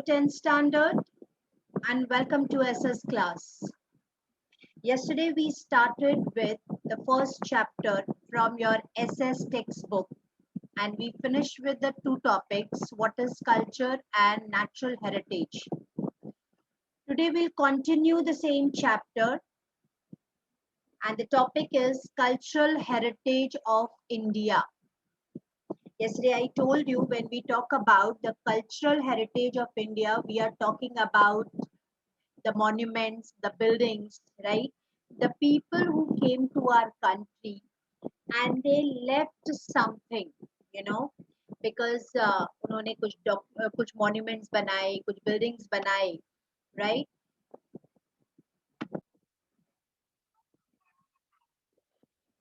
10th standard and welcome to SS class. Yesterday we started with the first chapter from your SS textbook and we finished with the two topics, what is culture and natural heritage. Today we'll continue the same chapter and the topic is cultural heritage of India. Yesterday I told you when we talk about the cultural heritage of India, we are talking about the monuments, the buildings, right? The people who came to our country and they left something, you know, because उन्होंने कुछ monuments बनाए, कुछ buildings बनाए, right?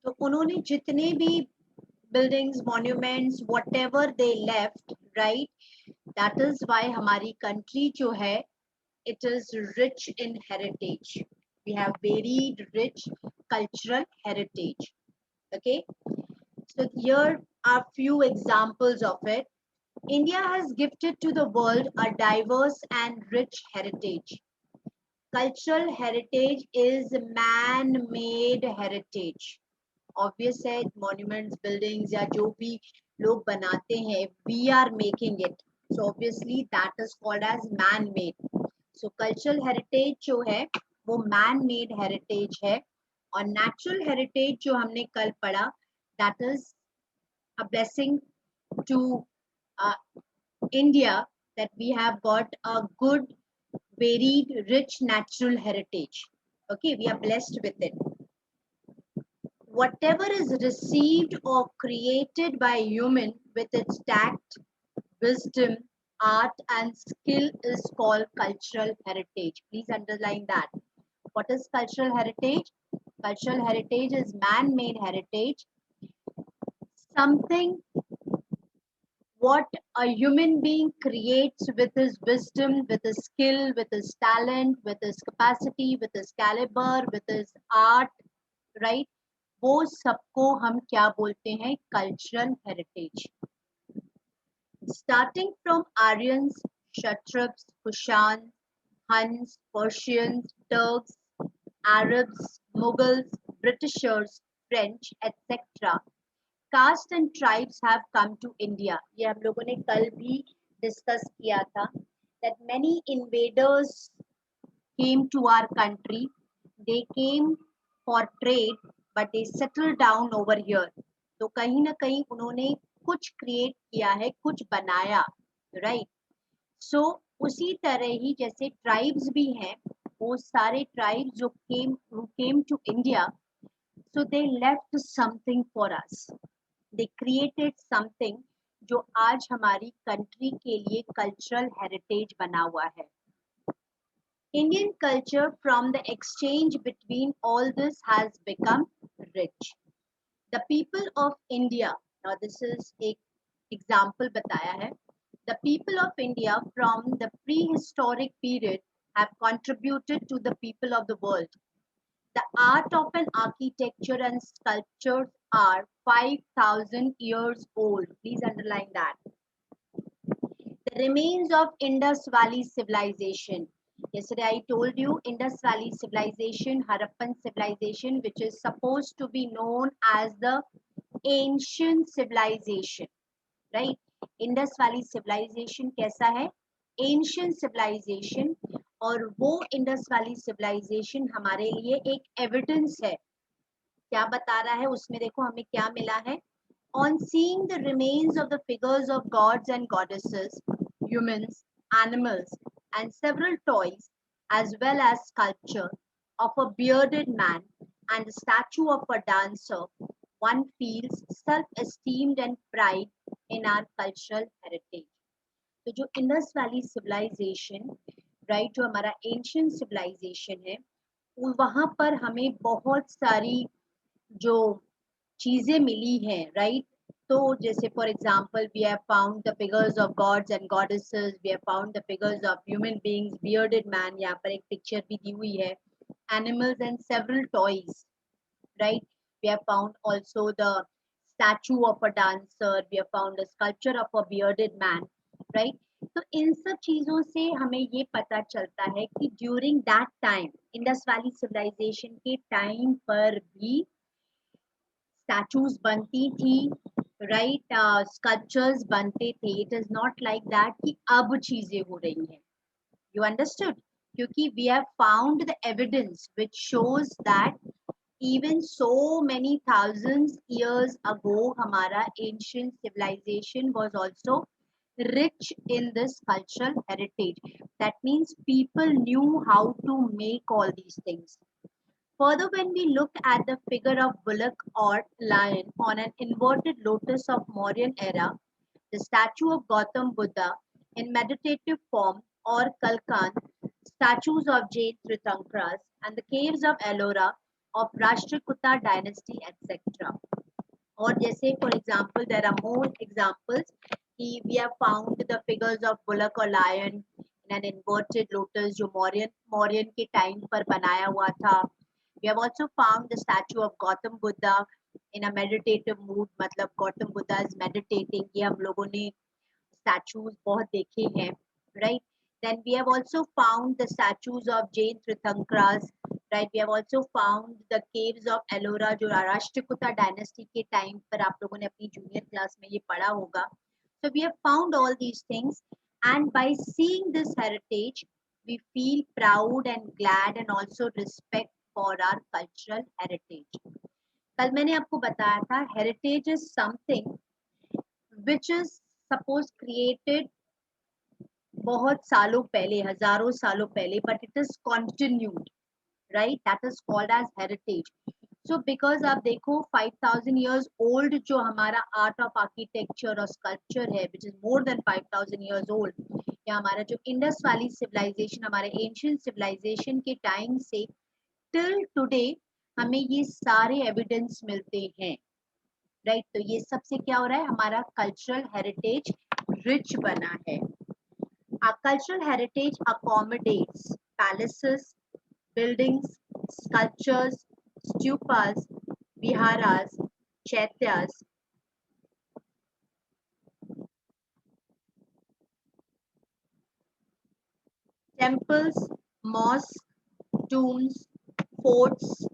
तो उन्होंने जितने भी buildings, monuments, whatever they left, right? That is why हमारी country जो है, it is rich in heritage. We have very rich cultural heritage. Okay, so here are few examples of it. India has gifted to the world a diverse and rich heritage. Cultural heritage is man-made heritage. Obvious है, monuments, buildings या जो भी लोग बनाते हैं, we are making it. So obviously that is called as man-made. So cultural heritage जो है, वो man-made heritage है. और natural heritage जो हमने कल पढ़ा, that is a blessing to India that we have got a good, varied, rich natural heritage. Okay, we are blessed with it. Whatever is received or created by human with its tact, wisdom, art and skill is called cultural heritage. Please underline that. What is cultural heritage? Cultural heritage is man-made heritage. Something what a human being creates with his wisdom, with his skill, with his talent, with his capacity, with his caliber, with his art, right? वो सबको हम क्या बोलते हैं? Cultural heritage. Starting from Aryans, Kshatrps, Kushans, Huns, Persians, Turks, Arabs, Mughals, Britishers, French, etc. Caste and tribes have come to India. ये हम लोगों ने कल भी discuss किया था that many invaders came to our country. They came for trade, but they settled down over here. तो कहीं ना कहीं उन्होंने कुछ create किया है, कुछ बनाया, right? So उसी तरह ही जैसे tribes भी हैं, वो सारे tribes जो who came to India, so they left something for us. They created something जो आज हमारी country के लिए cultural heritage बना हुआ है. Indian culture from the exchange between all this has become rich. The people of India, now this is एक example बताया है. The people of India from the prehistoric period have contributed to the people of the world. The art of an architecture and sculptures are 5,000 years old. Please underline that. The remains of Indus Valley civilization. Yesterday I told you Indus Valley civilization, Harappan civilization, which is supposed to be known as the ancient civilization, right? Indus Valley civilization कैसा है? Ancient civilization. और वो Indus Valley civilization हमारे लिए एक evidence है. क्या बता रहा है उसमें? देखो हमें क्या मिला है. On seeing the remains of the figures of gods and goddesses, humans, animals, and several toys, as well as sculpture of a bearded man and the statue of a dancer, one feels self-esteemed and pride in our cultural heritage. तो जो Indus Valley civilization, right, जो हमारा ancient civilization है, वहाँ पर हमें बहुत सारी जो चीजें मिली हैं, राइट? तो जैसे for example we have found the figures of gods and goddesses, we have found the figures of human beings, bearded man, यहाँ पर एक पिक्चर भी दी हुई है, animals and several toys, right? We have found also the statue of a dancer, we have found a sculpture of a bearded man, right? तो इन सब चीजों से हमें ये पता चलता है कि during that time, Indus valley civilisation के टाइम पर भी स्टैचूज बनती थी, राइट, स्कल्पचर्स बनते थे. It is not like that कि अब चीजें हो रही हैं. You understood? क्योंकि we have found the evidence which shows that even so many thousands years ago हमारा ancient civilization was also rich in this cultural heritage. That means people knew how to make all these things. Further, when we look at the figure of bullock or lion on an inverted lotus of Mauryan era, the statue of Gautam Buddha in meditative form, or Kalkan, statues of Jain Tirthankras, and the caves of Ellora of Rashtrakuta dynasty, etc. और जैसे for example there are more examples कि we have found the figures of bullock or lion in an inverted lotus जो मौर्यन के time पर बनाया हुआ था. We have also found the statue of Gautam Buddha in a meditative mood, मतलब Gautam Buddha is meditating. ये हम लोगों ने statues बहुत देखे हैं, right? Then we have also found the statues of Jain Tirthankras, right? We have also found the caves of Ellora जो Rashtrakuta dynasty के टाइम पर आप लोगों ने अपनी जूनियर क्लास में ये पढ़ा होगा. So we have found all these things, and by seeing this heritage, we feel proud and glad and also respect for our cultural heritage. कल मैंने आपको बताया था heritage is something which is suppose created बहुत सालों पहले, हजारों सालों पहले, but it is continued, right? That is called as heritage. So because आप देखो 5000 years old जो हमारा art of architecture और sculpture है, which is more than 5000 years old, या हमारा जो इंडस वैली सिविलाइजेशन, हमारे एंशियंट सिविलाइजेशन के टाइम से टिल टुडे हमें ये सारे एविडेंस मिलते हैं, राइट? तो ये सबसे क्या हो रहा है, हमारा कल्चरल हेरिटेज रिच बना है. Our cultural heritage accommodates palaces, buildings, sculptures, stupas, viharas, chaityas, temples, mosques, tombs, forts,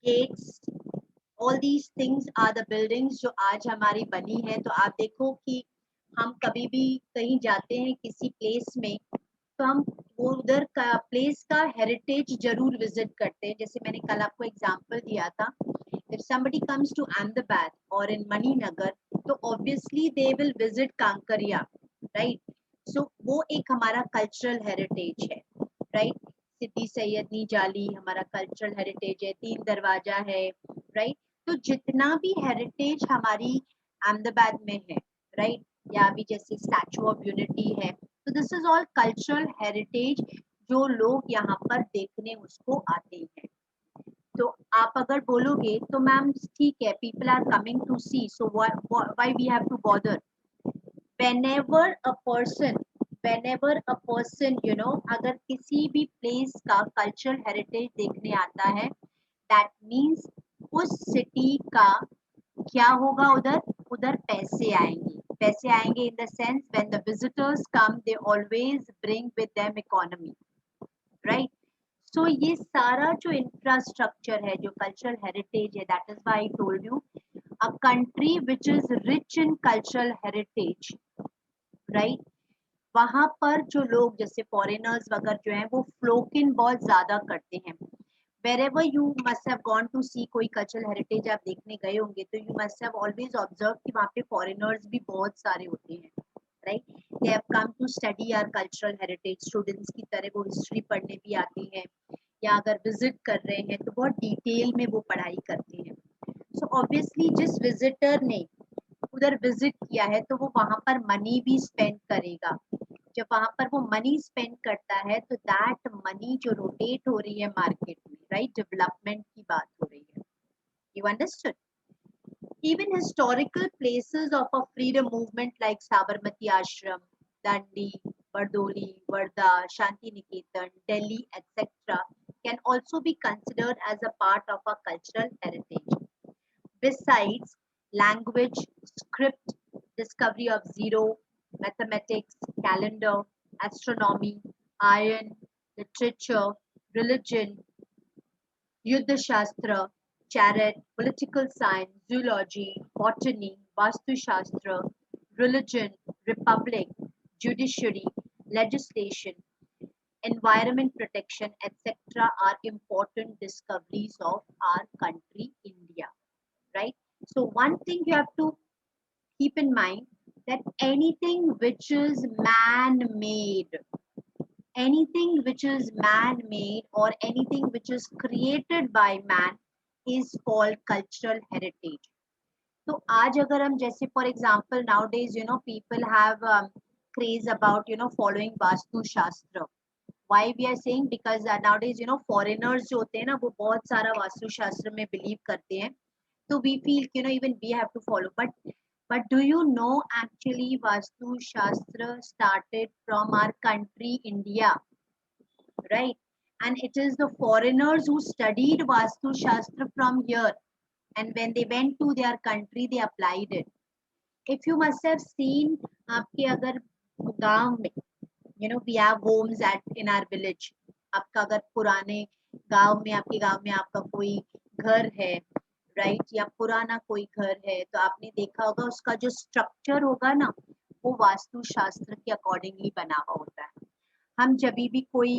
gates. All these things are the buildings जो आज हमारी बनी है. तो आप देखो कि हम कभी भी कहीं जाते हैं किसी प्लेस में, तो हम वो उधर का प्लेस का हेरिटेज जरूर विजिट करते हैं. जैसे मैंने कल आपको एग्जांपल दिया था, if somebody comes to Ahmedabad or in Maninagar, तो obviously they will visit Kankariya, right? So वो एक हमारा कल्चरल हेरिटेज है, राइट? सिद्दी सैयदनी जाली हमारा कल्चरल हेरिटेज है, तीन दरवाजा है, राइट? तो जितना भी हेरिटेज हमारी अहमदाबाद में है, राइट, या अभी जैसे स्टैचू ऑफ यूनिटी है, तो this is all cultural heritage जो लोग यहाँ पर देखने उसको आते हैं. तो आप अगर बोलोगे तो मैम ठीक है, people are coming to see, so why we have to bother. whenever a person अगर किसी भी प्लेस का कल्चरल हेरिटेज देखने आता है, दैट मीन्स उस सिटी का क्या होगा, उधर उधर पैसे आएंगे in the sense when the visitors come they always bring with them economy, right? So ये सारा जो इंफ्रास्ट्रक्चर है जो कल्चरल हेरिटेज है, that is why I told you a country which is rich in cultural heritage, right? वहां पर जो लोग जैसे फॉरेनर्स वगैरह जो हैं वो फ्लोक इन बहुत ज्यादा करते हैं. wherever you must have gone to see कोई कल्चरल हेरिटेज आप देखने गए होंगे, तो you must have always observed कि वहाँ पे फॉरेनर्स भी बहुत सारे होते हैं, right? They have come to study our cultural heritage. Students की तरह वो हिस्ट्री पढ़ने भी आते हैं, या अगर विजिट कर रहे हैं तो बहुत डिटेल में वो पढ़ाई करते हैं. सो ऑब्वियसली जिस विजिटर ने उधर विजिट किया है तो वो वहां पर मनी भी स्पेंड करेगा. जब वहां पर वो मनी स्पेंड करता है तो दैट मनी जो रोटेट हो रही है मार्केट में, राइट, डेवलपमेंट की बात हो रही है. You understood? Even historical places of a freedom movement like Sabarmati Ashram, Dandi, Bardoli, Varda, Shanti Niketan, Delhi, etc. can also be considered as a part of a cultural heritage. Besides language, script, discovery of zero, mathematics, calendar, astronomy, iron, literature, religion, Yuddha Shastra, chariot, political science, zoology, botany, Vastu Shastra, religion, republic, judiciary, legislation, environment protection, etc. are important discoveries of our country, India. Right? So, one thing you have to keep in mind that anything which is man made, anything which is man made or anything which is created by man is called cultural heritage. तो आज अगर हम जैसे for example now days people have craze about following vastu शास्त्र. Why we are saying? Because nowadays foreigners जो होते हैं ना वो बहुत सारा वास्तु शास्त्र में बिलीव करते हैं. So we feel even we have to follow. But do you know actually Vastu Shastra started from our country India, right? And it is the foreigners who studied Vastu Shastra from here, and when they went to their country they applied it. If you must have seen आपके अगर गांव में we have homes at in our village. आपका अगर पुराने गांव में आपके गांव में आपका कोई घर है राइट या पुराना कोई घर है तो आपने देखा होगा उसका जो स्ट्रक्चर होगा ना वो वास्तु शास्त्र के अकॉर्डिंगली बना हुआ होता है. हम जब भी कोई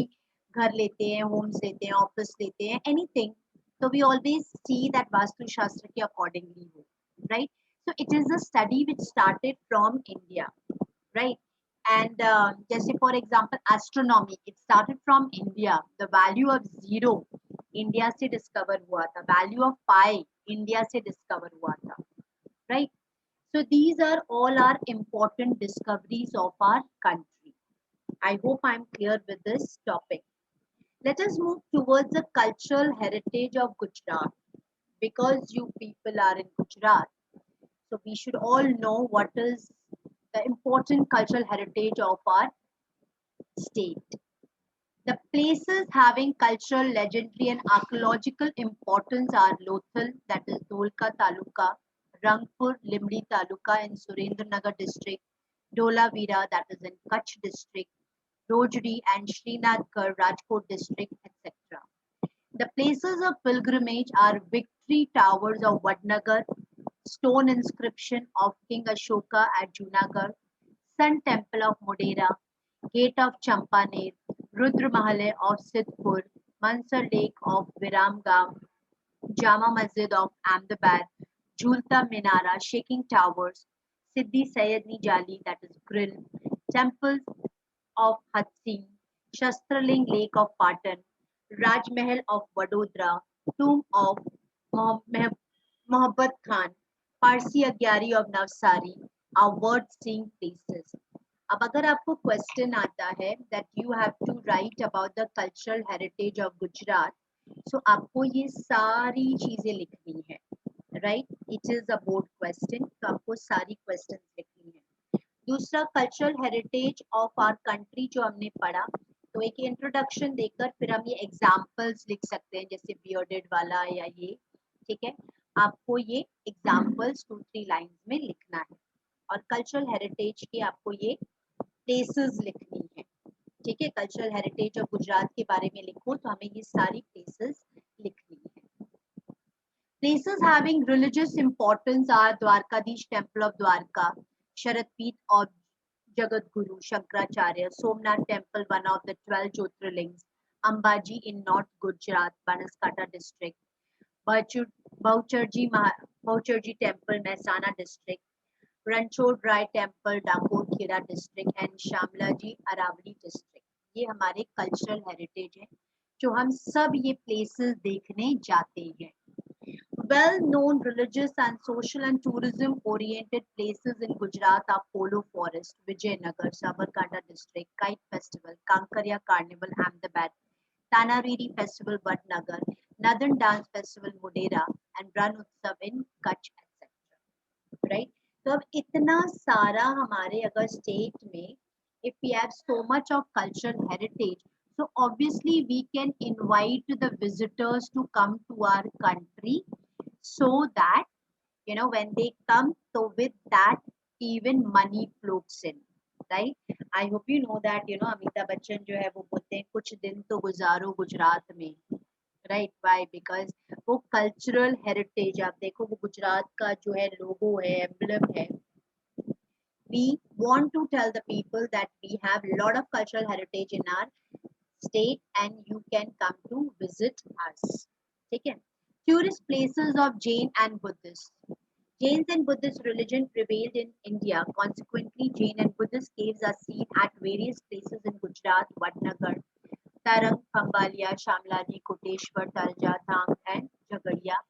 घर लेते हैं होम्स लेते हैं ऑफिस लेते हैं एनीथिंग तो we always see that Vastu Shastra के अकॉर्डिंगली हो right. So it is a study which started from India right. And जैसे for example astronomy it started from India. The value of zero India से discover हुआ था. Value of pi India से discover हुआ था right. So these are all our important discoveries of our country. I hope I'm clear with this topic. Let us move towards the cultural heritage of Gujarat. Because you people are in Gujarat, so we should all know what is the important cultural heritage of our state. The places having cultural, legendary, and archaeological importance are Lothal, that is Dholka Taluka, Rangpur, Limri Taluka in Surendranagar district, Dholavira, that is in Kutch district, Rojri and Srinathgarh, Rajkot district, etc. The places of pilgrimage are Victory Towers of Vadnagar, stone inscription of King Ashoka at Junagadh, Sun Temple of Modera, Gate of Champaner, Rudra Mahale of Sidhpur, Mansar Lake of Viramgam, Jama Masjid of Ahmedabad, Jhulta Minara, Shaking Towers, Siddhi Sayadni Jali, that is Grill, temples of Hatsin, Shastraling Lake of Patan, Raj Mahal of Vadodara, tomb of Mohabbat Khan, Parsi Agyari of Navsari are worth seeing places. अब अगर आपको question आता है that you have to write about the cultural heritage of Gujarat, so आपको ये सारी चीजें लिखनी है right. It is a board question, तो आपको सारी questions लिखनी है. दूसरा cultural heritage of our country जो हमने पढ़ा तो एक इंट्रोडक्शन देकर फिर हम ये एग्जांपल्स लिख सकते हैं जैसे बियर्डेड वाला या ये ठीक है. आपको ये एग्जांपल्स 2-3 लाइंस में लिखना है और कल्चरल हेरिटेज की आपको ये प्लेसेस लिखनी है ठीक है. कल्चरल हेरिटेज ऑफ गुजरात के बारे में लिखो तो हमें ये सारी प्लेसेस लिखनी है. Places having religious importance are Dwarkadish Temple of Dwarka, Sharatpeeth of Jagadguru Shankaracharya, Somnath Temple, one of the 12 Jyotirlings, Ambaji in North Gujarat, Banaskantha district, Baucharji Temple, Mehsana district, Ranchod Rai Temple, Dakot Khera district, and Shamlaji Aravali district. ये हमारे cultural heritage है जो हम सब ये places देखने जाते हैं. Well-known religious and social and tourism-oriented places in Gujarat are Polo Forest, Vijayanagar, Sabarkantha district, Kite Festival, Kankaria Carnival, Ahmedabad, Tanariri Festival, Vadnagar, Northern Dance Festival, Modera, and Ran Utsav in Kutch, etc. Right? तो अब इतना सारा हमारे अगर state में if we have so much of cultural heritage, so obviously we can invite the visitors to come to our country so that when they come so with that even money flows in right? I hope you know that Amitabh Bachchan जो है वो बोलते हैं कुछ दिन तो गुजारो गुजरात में, right? Y? Because वो कल्चरल हेरिटेज, आप देखो वो गुजरात का जो है लोगो है, एम्बलम है. We want to tell the people that we have a lot of cultural heritage in our state and you can come to visit us. Okay? Tourist places of Jain and Buddhist. Jains and Buddhist religion prevailed in India. Consequently, Jain and Buddhist caves are seen at various places in Gujarat, Vadnagar, Tarang, Khambaliya, Shamlaji, Koteshwar, Talja, Dham and Jhagadia,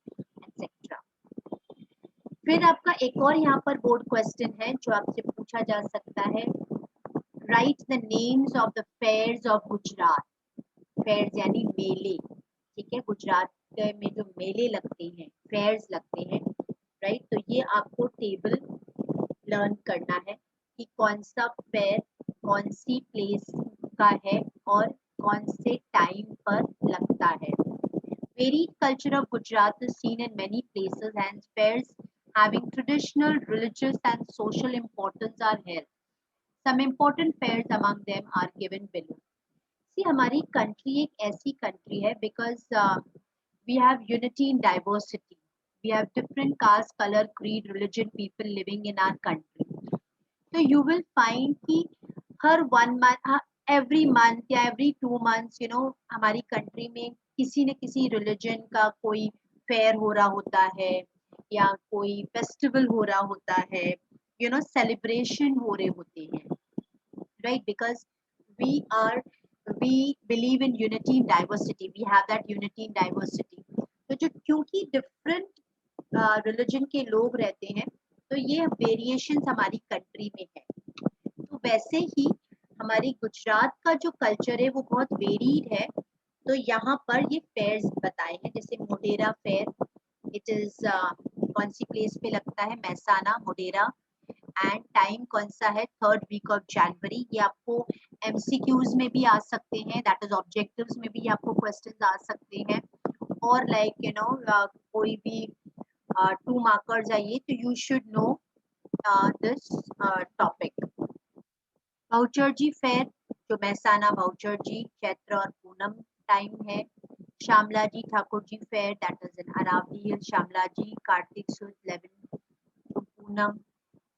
etc. फिर आपका एक और यहाँ पर board question है जो आपसे पूछा जा सकता है. Write the names of the fairs of Gujarat. Fairs यानी मेले, ठीक है? गुजरात में जो मेले लगते हैं, फेयर्स लगते हैं, राइट? तो ये आपको टेबल लर्न करना है कि कौन सा फेयर कौन सी प्लेस का है और कौन से टाइम पर लगता है. Varied culture of Gujarat is seen in many places and fairs having traditional, religious and social importance are held. Some important fairs among them are given below. See, हमारी country एक ऐसी country है because we have unity in diversity. We have different caste, color, creed, religion people living in our country. So you will find कि हर 1 month, every month या every 2 months, हमारी country में किसी न किसी रिलीजन का कोई फेयर हो रहा होता है या कोई फेस्टिवल हो रहा होता है, सेलिब्रेशन हो रहे होते हैं, right? Because we are we believe in unity in diversity. We have that unity in diversity. तो जो क्योंकि डिफरेंट रिलीजन के लोग रहते हैं तो ये वेरिएशंस हमारी कंट्री में है. तो वैसे ही हमारी गुजरात का जो कल्चर है वो बहुत वेरीड है. तो यहाँ पर ये फेयर्स बताए हैं, जैसे मोडेरा फेयर. इट इज कौन सी प्लेस पे लगता है? महसाना, मोडेरा. एंड टाइम कौन सा है? 3rd week of January. ये आपको एमसीक्यूज में भी आ सकते हैं, दैट इज ऑब्जेक्टिव्स में भी आपको क्वेश्चंस आ सकते हैं. और लाइक कोई भी 2 मार्कर्स आइए तो you should know this topic. Bhaucharji fair जो महसाना, भाउचरजी, चैत्र और पूनम टाइम है. Shamlaji Thakur ji fair that is in Aravalli, Shamlaji, Kartik sud 11 to Poonam.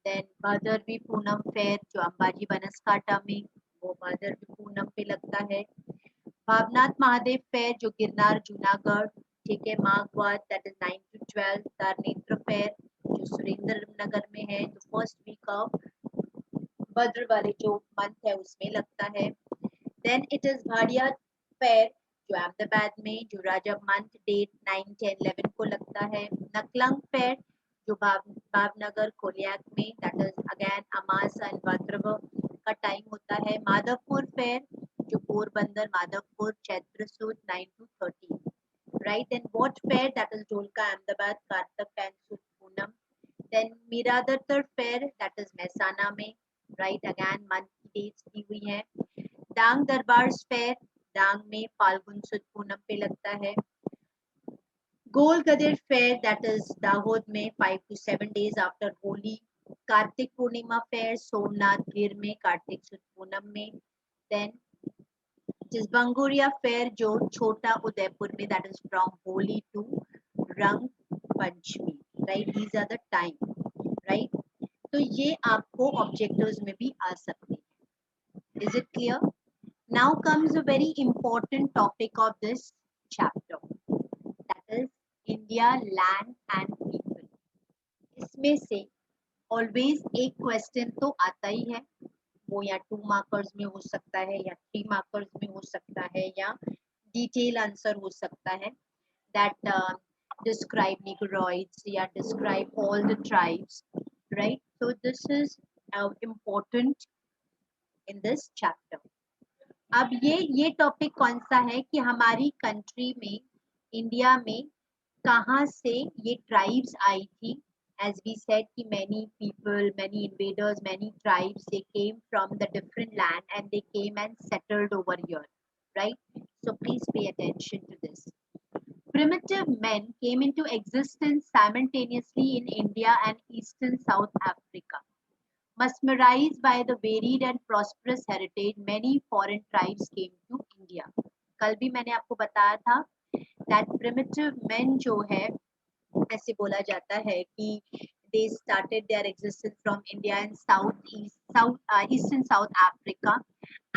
Then Bhadarvi Poonam fair जो अंबाजी बनासकांठा में, वो भादरवी पूनम पे लगता है. भावनाथ महादेव फेयर जो गिरनार, जूनागढ़, ठीक है, माघवाद दैट इज 9 to 12. तारनेत्र फेयर जो सुरेंद्र नगर में है, जो 1st week of भद्र वाले जो मंथ है उसमें लगता है. देन इट इज भाड़िया फेयर जो अहमदाबाद में, जो राजा मंथ डेट 9, 10, 11 को लगता है. नकलंग फेयर जो भावनगर, कोलियाक में, दैट इज अगेन अमास एंड भाद्रव का टाइम होता है. माधवपुर फेयर जो पोरबंदर, माधवपुर, चैत्र सुद 9 to 13. Right? And what fair that is Dholka, Ahmedabad, Kartak and sud, Poonam. Then Miradatar fair that is Mehsana में, राइट? अगेन मंथ की डेट्स दी हुई है. डांग दरबार फेयर डांग में, फाल्गुन सुद पूनम पे लगता है. गोल गदेर फेयर दैट इज दाहोद में, 5 to 7 days after Holi. Kartik Purnima fair Somnath गिर में, कार्तिक सुद पूनम में. देन जिस बंगोरिया फेयर जो छोटा उदयपुर में, that is from Holi to Rang Panchami, right? These are the time, right? तो ये आपको ऑब्जेक्टिव्स में भी आ सकते हैं. Is it clear? Now comes a very important topic of this chapter, that is India, land and people. इसमें से always एक क्वेश्चन तो आता ही है, वो या 2 मार्कर्स में हो सकता है या 3 मार्कर्स में हो सकता है या डिटेल आंसर हो सकता है. that describe Negroids या describe all the tribes, right? So this is important in this chapter. अब ये टॉपिक कौन सा है कि हमारी कंट्री में, इंडिया में कहाँ से ये ट्राइब्स आई थी. एज वी सेड कि many people, many invaders, many tribes, they came from the different land and they came and settled over here, right? So please pay attention to this. Primitive men came into existence simultaneously in India and eastern South Africa. Mesmerized by the varied and prosperous heritage, many foreign tribes came to India. कल भी मैंने आपको बताया था that primitive men जो है ऐसे बोला जाता है कि they started their existence from India and East and South Africa,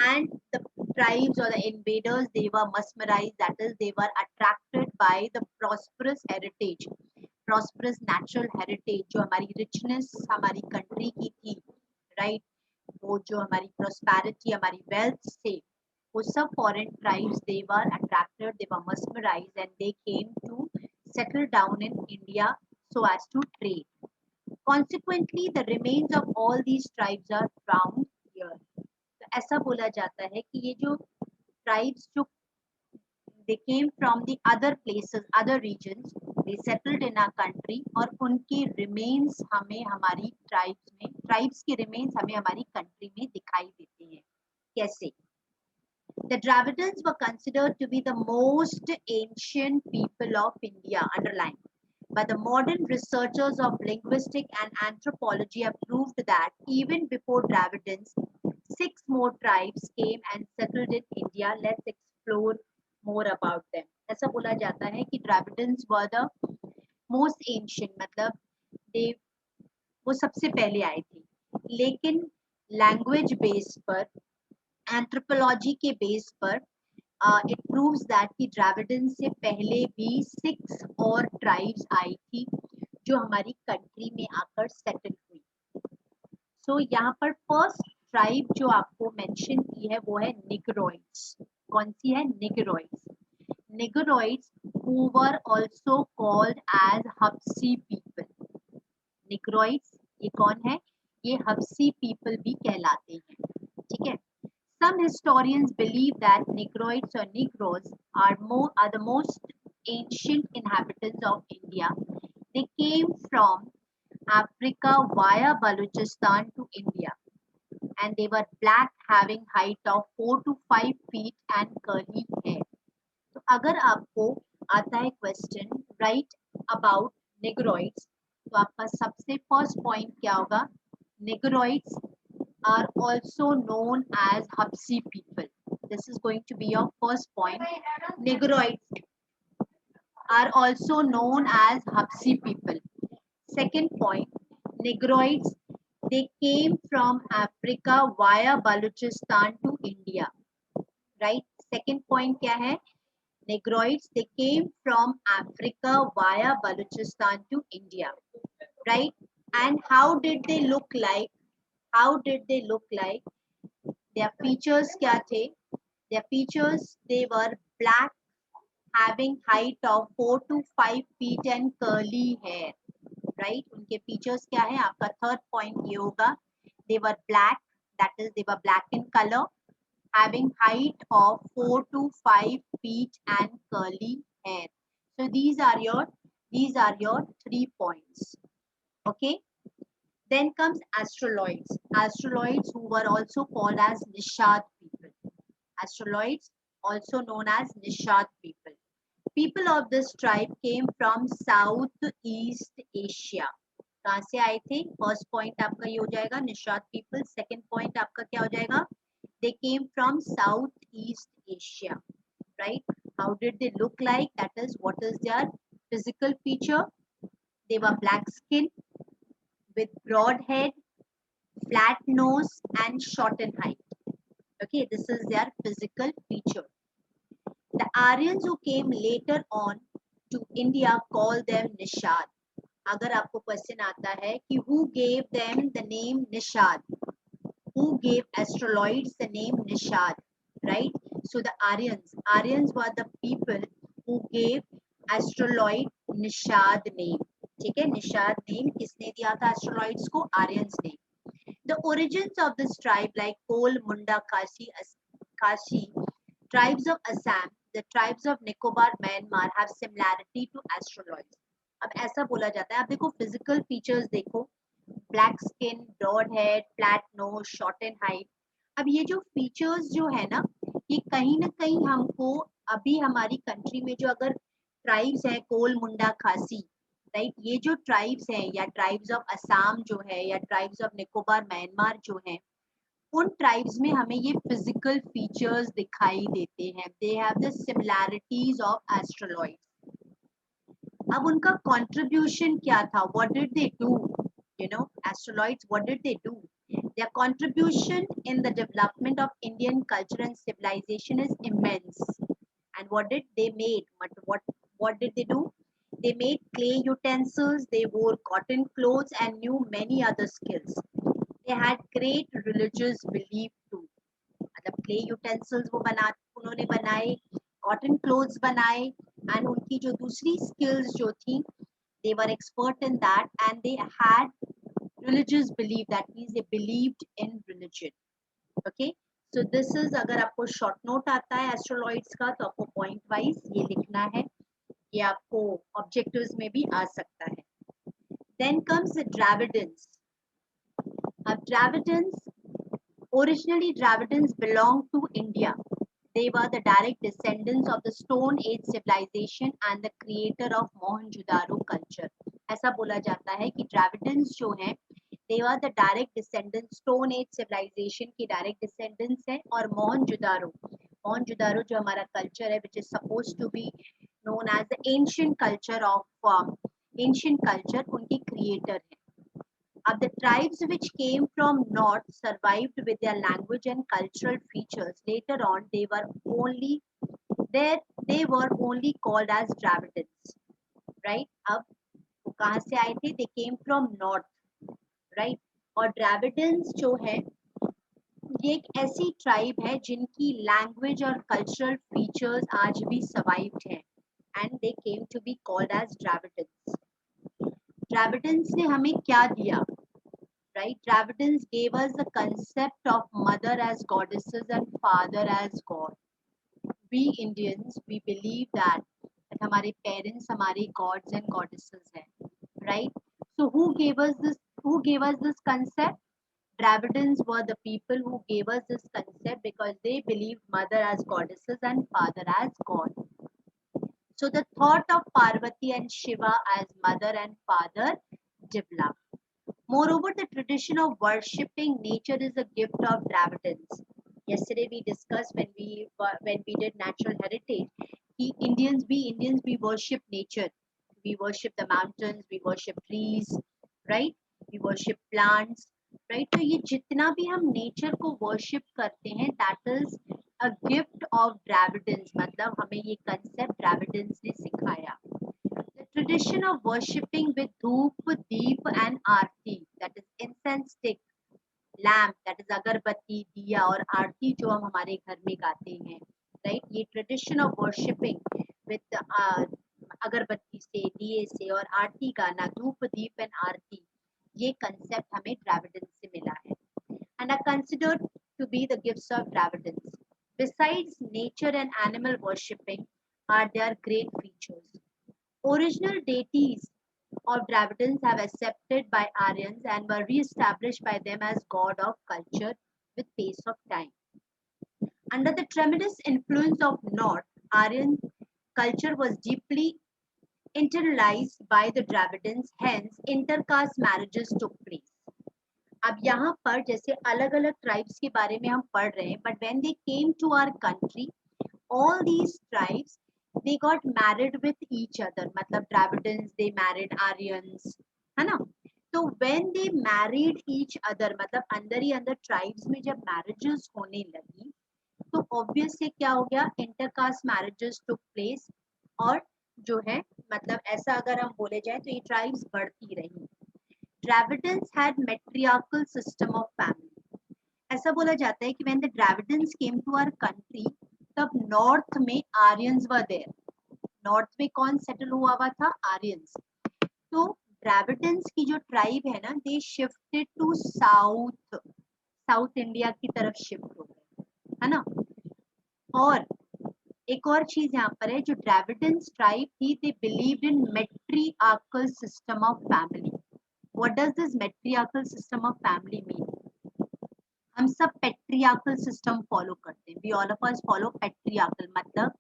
and the tribes or the invaders, they were mesmerized, that is they were attracted by the prosperous heritage, prosperous natural heritage, जो हमारी richness हमारी country की थी, right, वो जो हमारी prosperity हमारी wealth से, वो सब foreign tribes they were attracted, they were mesmerized and they came to settle down in India so as to trade. Consequently, the remains of all these tribes are found here. तो ऐसा बोला जाता है कि ये जो ट्राइब्स जो they came from the other places, other regions, they settled in our country, और उनके remains हमें हमारी tribes में, tribes के remains हमें हमारी country में दिखाई देते हैं. कैसे? The Dravidians were considered to be the most ancient people of India, underline. But the modern researchers of linguistics and anthropology have proved that even before Dravidians, 6 more tribes came and settled in India. Let's explore more about them. ऐसा बोला जाता है कि Dravidians were the most ancient, मतलब they वो सबसे पहले आए थे, लेकिन लैंग्वेज बेस पर, एंथ्रोपोलॉजी के बेस पर it proves that कि Dravidians से पहले भी 6 और ट्राइब्स आई थी जो हमारी कंट्री में आकर सेटल हुई. सो यहाँ पर फर्स्ट ट्राइब जो आपको मेंशन की है वो है निग्रोइड्स. कौन सी है? Negroids. Negroids who were also called as हब्सी पीपल. निग्रोइड्स ये कौन है? ये हब्सी पीपल भी कहलाते हैं. ठीक है. Some historians believe that Negroids or Negroes are the most ancient inhabitants of India. They came from Africa via Balochistan to India, and they were black, having height of 4 to 5 feet and curly hair. तो अगर आपको आता है question right about Negroids, तो आपका सबसे first point क्या होगा? Negroids are also known as Hapsi people. This is going to be your first point. Negroids are also known as Hapsi people. Second point, Negroids, they came from Africa via Balochistan to India. Right? Second point क्या है? Negroids, they came from Africa via Balochistan to India. Right? And how did they look like? How did they look like? Their features क्या थे? Their features, they were black, having height of 4 to 5 feet and curly hair. Right? उनके features क्या है? आपका third point ये होगा. They were black, that is they were black in color, having height of 4 to 5 feet and curly hair. So these are your 3 points. Okay? Then comes Astroloids. Astroloids who were also called as Nishad people. Astroloids also known as Nishad people. People of this tribe came from Southeast Asia. कहाँ से आए थे? First point आपका ये हो जाएगा Nishad people. Second point आपका क्या हो जाएगा? They came from Southeast Asia. Right? How did they look like? That is, what is their physical feature? They were black skin with broad head, flat nose and short in height. Okay, this is their physical feature. The Aryans who came later on to India call them Nishad. अगर आपको question आता है कि who gave them the name Nishad? Who gave astroloids the name Nishad? Right? So the Aryans were the people who gave astroloid Nishad name. ठीक है, Nishad name किसने दिया था astroloids को? Aryans ने. The origins of this tribe, like Kol, Munda, Kashi, tribes of Assam, the tribes of Nicobar, Myanmar have similarity to astroloids. अब ऐसा बोला जाता है, आप देखो physical features देखो, black skin, broad head, flat nose, short in height. अब ये जो features जो है ना, ये कहीं ना कहीं हमको अभी हमारी country में जो अगर tribes है कोल, मुंडा, खासी, राइट। ये जो ट्राइब्स हैं या ट्राइब्स ऑफ असम जो है या ट्राइब्स ऑफ निकोबार म्यांमार जो है, उन ट्राइब्स में हमें ये फिजिकल फीचर्स दिखाई देते हैं। They have the similarities of Australoids. अब उनका कंट्रीब्यूशन क्या था, what did they do, you know, Australoids what did they do, their contribution in the development of Indian culture and civilization is immense. And what did they made, what did they do, they made clay utensils, they wore cotton clothes and knew many other skills. They had great religious belief too. मतलब clay utensils वो बना उन्होंने बनाए, cotton clothes बनाए, and उनकी जो दूसरी skills जो थी, they were expert in that and they had religious belief, that means they believed in religion. Okay, so this is, अगर आपको शॉर्ट नोट आता है एस्ट्रोलॉइड्स का तो आपको पॉइंट वाइज ये लिखना है, ये आपको ऑब्जेक्टिव्स में भी आ सकता है. Then comes the Dravidians. अब Dravidians, originally Dravidians belonged to India. They were the direct descendants of the Stone Age civilization and the creator of Mohenjo-daro culture. ऐसा बोला जाता है कि Dravidians जो हैं, they were the direct descendants, Stone Age civilization की direct descendants हैं, और मोहनजोदारो जो हमारा culture है, which is supposed to be known as the ancient culture of ancient culture, उनकी creator है. The tribes which came from north survived with their language and cultural features. Later on, they were only there. They were only called as Dravidians, right? अब वो कहाँ से आए थे? They came from north, right? और Dravidians जो है, ये एक ऐसी ट्राइब है जिनकी लैंग्वेज और कल्चरल फीचर्स आज भी सर्वाइव्ड हैं, and they came to be called as Dravidians. Dravidians ने हमें क्या दिया? Right? Dravidians gave us the concept of mother as goddesses and father as God. We Indians, we believe that हमारे parents हमारे gods and goddesses हैं, right? So who gave us this? Who gave us this concept? Dravidians were the people who gave us this concept because they believed mother as goddesses and father as God. So the thought of Parvati and Shiva as mother and father developed. Moreover, the tradition of worshipping nature is a gift of Dravidians. Yesterday we discussed when we did natural heritage. We Indians we worship nature. We worship the mountains. We worship trees, right? We worship plants, right? तो ये जितना भी हम nature को worship करते हैं, that is a gift of Dravidians. मतलब हमें ये concept Dravidians ने सिखाया. The tradition of worshipping with dhoop, deep and aarti, that is incense stick, lamp, that is agarbatti, diya और आरती जो हम हमारे घर में गाते हैं, right? ये tradition of worshipping with अगरबत्ती से, दिए से और आरती गाना, धूप दीप and आरती, ये concept हमें Dravidians से मिला है, and are considered to be the gifts of Dravidians. Besides nature and animal worshipping are their great features. Original deities of Dravidians have accepted by Aryans and were re-established by them as god of culture with pace of time. Under the tremendous influence of North, Aryan culture was deeply internalized by the Dravidians, hence intercaste marriages took place. अब यहाँ पर जैसे अलग अलग tribes के बारे में हम पढ़ रहे हैं, but when they came to our country, all these tribes they got married with each other. मतलब Dravidians they married Aryans, है ना? तो when they married each other, मतलब अंदर ही अंदर tribes में जब marriages होने लगी, तो obvious से क्या हो गया? Intercaste marriages took place, और जो है मतलब ऐसा अगर हम बोले जाए तो ये tribes बढ़ती रही. Dravidians had matriarchal system of family. ऐसा बोला जाता है कि when the Dravidians came to our country, तब नॉर्थ में आर्यंस वर देयर. नॉर्थ में कौन सेटल हुआ हुआ था? आर्यंस. तो ड्राविडियंस की जो ट्राइब है ना, they shifted to south, south India की तरफ शिफ्ट हो गए, है ना? और एक और चीज यहाँ पर है, जो ड्राविडियंस ट्राइब थी, they believed in matriarchal system of family. What does this matriarchal system of family mean? हम सब पेट्रियार्कल सिस्टम फॉलो करते हैं. We all of us follow patriarchal, मतलब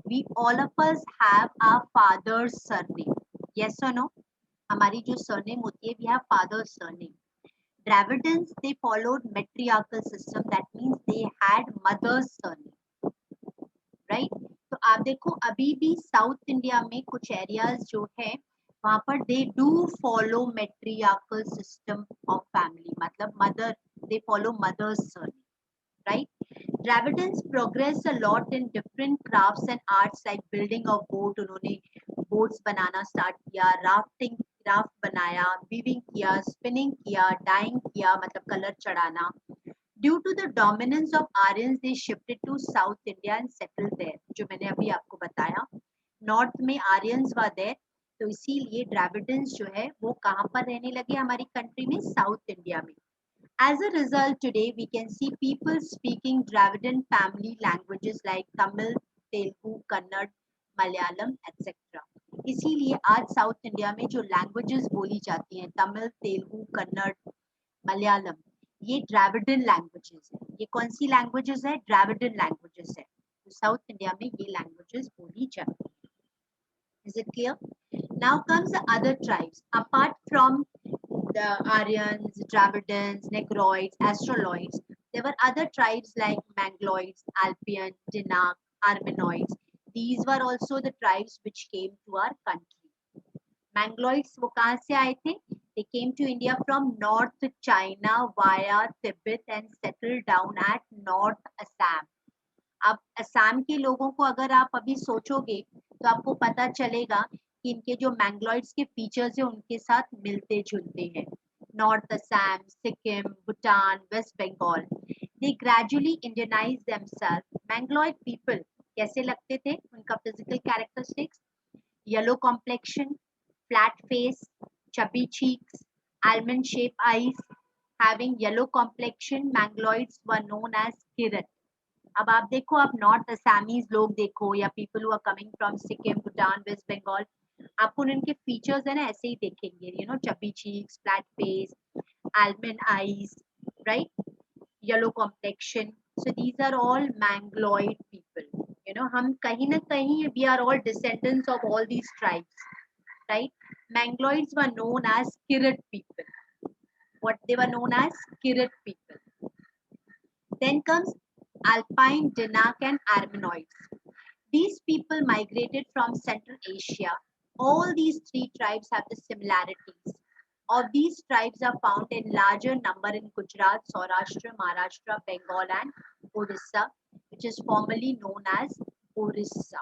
we all of us have our fathers surname. Yes और no? हमारी जो surname होती है, we have father's surname. Dravidians, they followed matriarchal system. That means they had mother's surname, right? तो आप देखो अभी भी साउथ इंडिया में कुछ एरियाज जो है वहां पर they do follow matriarchal system of family, मतलब mother, they follow mothers surname, right? Dravidians progressed a lot in different crafts and arts like building of boat, उन्होंने boats बनाना start किया, raft बनाया, weaving किया, spinning किया, dyeing किया, मतलब colour चढ़ाना. Due to the dominance of Aryans, they shifted to South India and settled there. जो मैंने अभी आपको बताया, नॉर्थ में आर्यंस वर देयर, तो इसीलिए द्रविडियंस जो है वो कहाँ पर रहने लगे हमारी कंट्री में, साउथ इंडिया में. As a result, today we can see people speaking Dravidian family languages like Tamil, Telugu, Kannada, Malayalam, etc. इसीलिए आज साउथ इंडिया में जो लैंग्वेजेस बोली जाती हैं, तमिल, तेलुगु, कन्नड़, मलयालम, ये द्रविडियन लैंग्वेजेस है. ये कौन सी लैंग्वेजेस है? द्रविडियन लैंग्वेजेस है. तो साउथ इंडिया में ये लैंग्वेजेस बोली जाती है. Is it clear? Now comes the other tribes. Apart from the Aryans, Dravidians, Negroids, Australoids, there were other tribes like Mangaloids, Alpian, Dinak, Armenoids. These were also the tribes which came to our country. Mangaloids वो कहाँ से आए थे? They came to India from North China via Tibet and settled down at North Assam. अब असम के लोगों को अगर आप अभी सोचोगे तो आपको पता चलेगा कि इनके जो मैंगलॉइड्स के फीचर्स है उनके साथ मिलते जुलते हैं. नॉर्थ असम, सिक्किम, भूटान, वेस्ट बंगाल, दे ग्रेजुअली इंडियनाइज देमसेल्फ. मैंगलॉइड पीपल कैसे लगते थे? उनका physical characteristics, yellow complexion, flat face, chubby cheeks, almond shaped eyes, having yellow complexion. Mangaloids were known as Kirat. अब आप देखो, आप नॉर्थ असमीज लोग देखो या people who are coming from Sikkim, Bhutan, West Bengal, आपको उनके फीचर्स है ना ऐसे ही देखेंगे, you know, chubby cheeks, flat face, almond eyes, right? Yellow complexion. So these are all Mangaloid people. You know, हम कहीं ना कहीं we are all descendants of all these tribes, right? Mangaloids were known as Kirat people. What they were known as? Kirat people. Then comes Alpine, Dinak, and Armenoids. These people migrated from Central Asia. All these three tribes have the similarities. Of these tribes are found in larger number in Gujarat, Saurashtra, Maharashtra, Bengal, and Odisha, which is formerly known as Orissa.